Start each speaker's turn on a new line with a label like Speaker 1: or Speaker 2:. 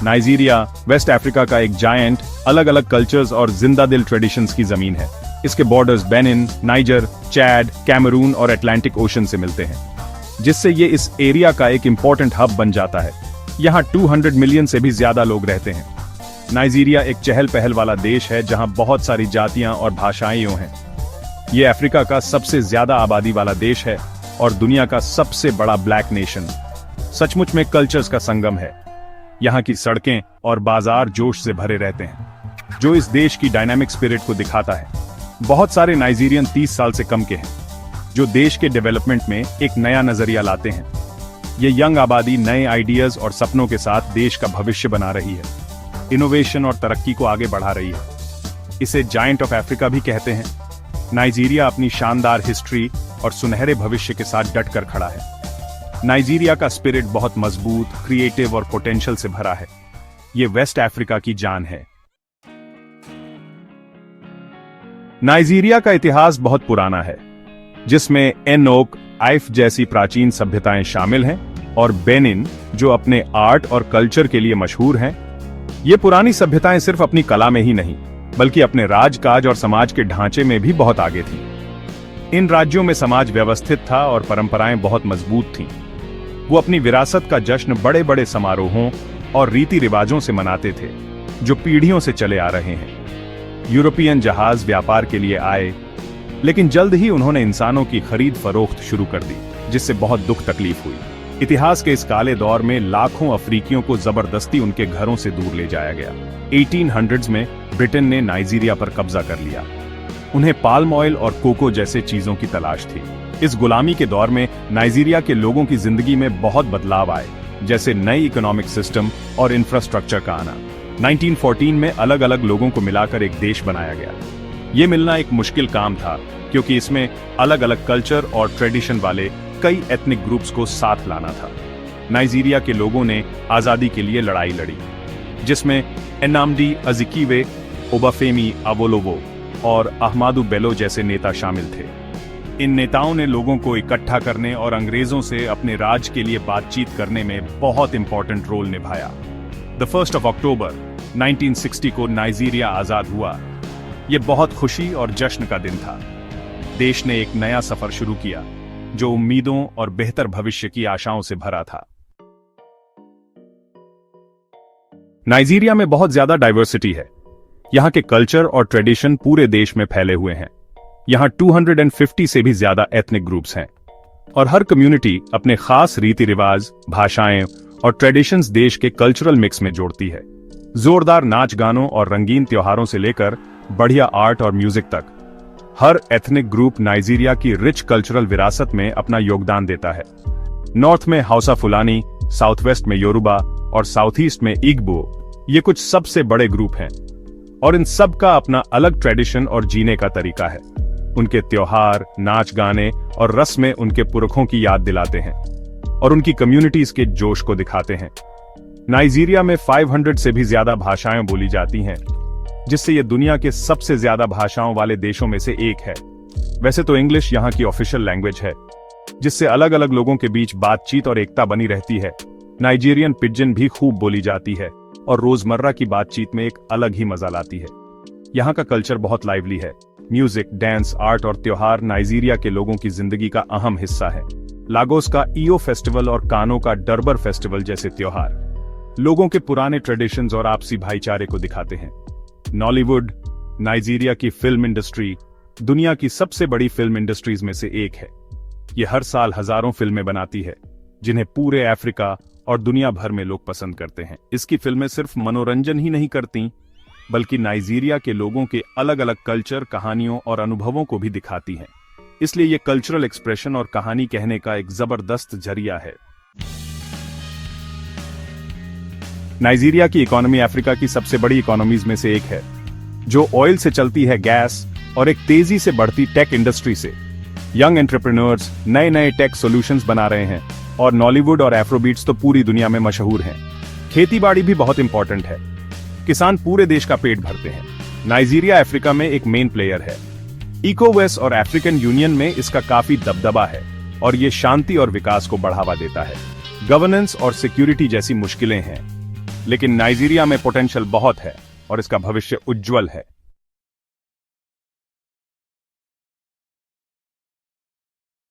Speaker 1: Nigeria waste Africa का एक giant, अलग अलग कल्चर्स और जिंदा दिल ट्रेडिशंस की जमीन है। इसके borders Benin, Niger, Chad, Cameroon और अटलांटिक ओशन से मिलते हैं, जिससे ये इस एरिया का एक इंपॉर्टेंट हब बन जाता है। यहाँ 200 मिलियन से भी ज्यादा लोग रहते हैं। नाइजीरिया एक चहल पहल वाला देश है जहाँ बहुत सारी जातियां और भाषाएं यूं हैं। ये अफ्रीका का सबसे ज्यादा आबादी वाला देश है और दुनिया का सबसे बड़ा ब्लैक नेशन। सचमुच में कल्चर्स का संगम है। यहाँ की सड़कें और बाजार जोश से भरे रहते हैं, जो इस देश की डायनामिक स्पिरिट को दिखाता है। बहुत सारे नाइजीरियन 30 साल से कम के हैं, जो देश के डेवलपमेंट में एक नया नजरिया लाते हैं। ये यंग आबादी नए आइडियाज और सपनों के साथ देश का भविष्य बना रही है, इनोवेशन और तरक्की को आगे बढ़ा रही है। इसे जायंट ऑफ अफ्रीका भी कहते हैं। नाइजीरिया अपनी शानदार हिस्ट्री और सुनहरे भविष्य के साथ डट कर खड़ा है। नाइजीरिया का स्पिरिट बहुत मजबूत, क्रिएटिव और पोटेंशियल से भरा है। ये वेस्ट अफ्रीका की जान है। नाइजीरिया का इतिहास बहुत पुराना है, जिसमें एनोक, आइफ जैसी प्राचीन सभ्यताएं शामिल हैं, और बेनिन, जो अपने आर्ट और कल्चर के लिए मशहूर हैं। ये पुरानी सभ्यताएं सिर्फ अपनी कला में ही नहीं, बल्कि अपने राजकाज और समाज के ढांचे में भी बहुत आगे थीं। इन राज्यों में समाज व्यवस्थित था और परंपराएं बहुत मजबूत थीं। वो अपनी विरासत का जश्न बड़े बड़े समारोहों और रीति रिवाजों से मनाते थे, जो पीढ़ियों से चले आ रहे हैं। यूरोपियन जहाज व्यापार के लिए आए, लेकिन जल्द ही उन्होंने इंसानों की खरीद फरोख्त शुरू कर दी, जिससे बहुत दुख तकलीफ हुई। इतिहास के इस काले दौर में लाखों अफ्रीकियों को जबरदस्ती उनके घरों से दूर ले जाया गया। 1800s में ब्रिटेन ने नाइजीरिया पर कब्जा कर लिया। उन्हें पाल्म ऑयल और कोको जैसे चीजों की तलाश थी। इस गुलामी के दौर में नाइजीरिया के लोगों की जिंदगी में बहुत बदलाव आए, जैसे नई इकोनॉमिक सिस्टम और इंफ्रास्ट्रक्चर का आना। 1914 में अलग अलग लोगों को मिलाकर एक देश बनाया गया। ये मिलना एक मुश्किल काम था, क्योंकि इसमें अलग अलग कल्चर और ट्रेडिशन वाले कई एथनिक ग्रुप्स को साथ लाना था। नाइजीरिया के लोगों ने आजादी के लिए लड़ाई लड़ी, जिसमें एन्नामडी अज़िकिवे, ओबाफेमी अवोलोवो और अहमादु बेलो जैसे नेता शामिल थे। इन नेताओं ने लोगों को इकट्ठा करने और अंग्रेजों से अपने राज के लिए बातचीत करने में बहुत इंपॉर्टेंट रोल निभाया। द 1 अक्टूबर 1960 को नाइजीरिया आजाद हुआ। यह बहुत खुशी और जश्न का दिन था। देश ने एक नया सफर शुरू किया, जो उम्मीदों और बेहतर भविष्य की आशाओं से भरा था। नाइजीरिया में बहुत ज्यादा डाइवर्सिटी है। यहाँ के कल्चर और ट्रेडिशन पूरे देश में फैले हुए हैं। यहाँ 250 से भी ज्यादा एथनिक ग्रुप्स हैं, और हर कम्युनिटी अपने खास रीति रिवाज, भाषाएं और ट्रेडिशंस देश के कल्चरल मिक्स में जोड़ती है। जोरदार नाच गानों और रंगीन त्योहारों से लेकर बढ़िया आर्ट और म्यूजिक तक, हर एथनिक ग्रुप नाइजीरिया की रिच कल्चरल विरासत में अपना योगदान देता है। नॉर्थ में हाउसा फुलानी, साउथ वेस्ट में योरुबा और साउथ ईस्ट में इग्बो, ये कुछ सबसे बड़े ग्रुप हैं, और इन सब का अपना अलग ट्रेडिशन और जीने का तरीका है। उनके त्योहार, नाच गाने और रस्में उनके पुरखों की याद दिलाते हैं और उनकी कम्युनिटीज के जोश को दिखाते हैं। नाइजीरिया में 500 से भी ज्यादा भाषाएं बोली जाती हैं, जिससे यह दुनिया के सबसे ज्यादा भाषाओं वाले देशों में से एक है। वैसे तो इंग्लिश यहाँ की ऑफिशियल लैंग्वेज है, जिससे अलग अलग लोगों के बीच बातचीत और एकता बनी रहती है। नाइजीरियन पिजन भी खूब बोली जाती है और रोजमर्रा की बातचीत में एक अलग ही मजा लाती है। यहाँ का कल्चर बहुत लाइवली है। म्यूजिक, डांस, आर्ट और त्योहार नाइजीरिया के लोगों की जिंदगी का अहम हिस्सा है। लागोस का ईओ फेस्टिवल और कानो का डरबर फेस्टिवल जैसे त्योहार लोगों के पुराने ट्रेडिशंस और आपसी भाईचारे को दिखाते हैं। नॉलीवुड, नाइजीरिया की फिल्म इंडस्ट्री दुनिया की सबसे बड़ी फिल्म इंडस्ट्रीज में से एक है। यह हर साल हजारों फिल्में बनाती है, जिन्हें पूरे अफ्रीका और दुनिया भर में लोग पसंद करते हैं। इसकी फिल्में सिर्फ मनोरंजन ही नहीं करती, बल्कि नाइजीरिया के लोगों के अलग अलग कल्चर, कहानियों और अनुभवों को भी दिखाती हैं। इसलिए ये कल्चरल एक्सप्रेशन और कहानी कहने का एक जबरदस्त जरिया है। नाइजीरिया की इकोनॉमी अफ्रीका की सबसे बड़ी इकोनॉमीज में से एक है, जो ऑयल से चलती है, गैस और एक तेजी से बढ़ती टेक इंडस्ट्री से। यंग एंटरप्रेन्योर्स नए नए टेक सॉल्यूशंस बना रहे हैं, और नॉलीवुड और एफ्रोबीट्स तो पूरी दुनिया में मशहूर हैं। खेतीबाड़ी भी बहुत इंपॉर्टेंट है। किसान पूरे देश का पेट भरते हैं। नाइजीरिया अफ्रीका में एक मेन प्लेयर है। इकोवैस और अफ्रीकन यूनियन में इसका काफी दबदबा है, और ये शांति और विकास को बढ़ावा देता है। गवर्नेंस और सिक्योरिटी जैसी मुश्किलें हैं, लेकिन नाइजीरिया में पोटेंशियल बहुत है और इसका भविष्य उज्जवल है।